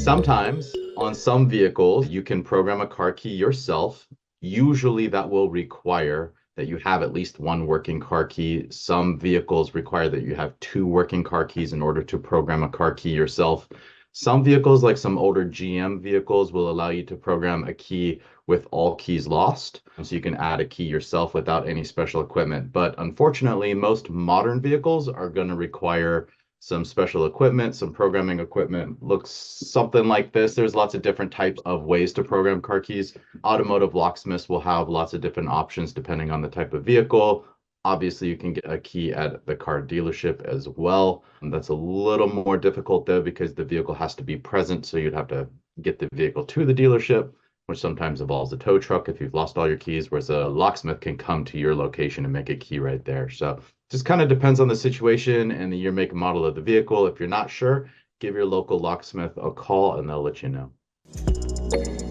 Sometimes on some vehicles, you can program a car key yourself. Usually that will require that you have at least one working car key. Some vehicles require that you have two working car keys in order to program a car key yourself. Some vehicles, like some older GM vehicles, will allow you to program a key with all keys lost. So you can add a key yourself without any special equipment. But unfortunately, most modern vehicles are going to require some special equipment, some programming equipment. Looks something like this. There's lots of different types of ways to program car keys. Automotive locksmiths will have lots of different options depending on the type of vehicle. Obviously, you can get a key at the car dealership as well. That's a little more difficult though, because the vehicle has to be present. So you'd have to get the vehicle to the dealership, which sometimes involves a tow truck if you've lost all your keys, whereas a locksmith can come to your location and make a key right there. So just kind of depends on the situation and the year, make, and model of the vehicle. If you're not sure, give your local locksmith a call and they'll let you know.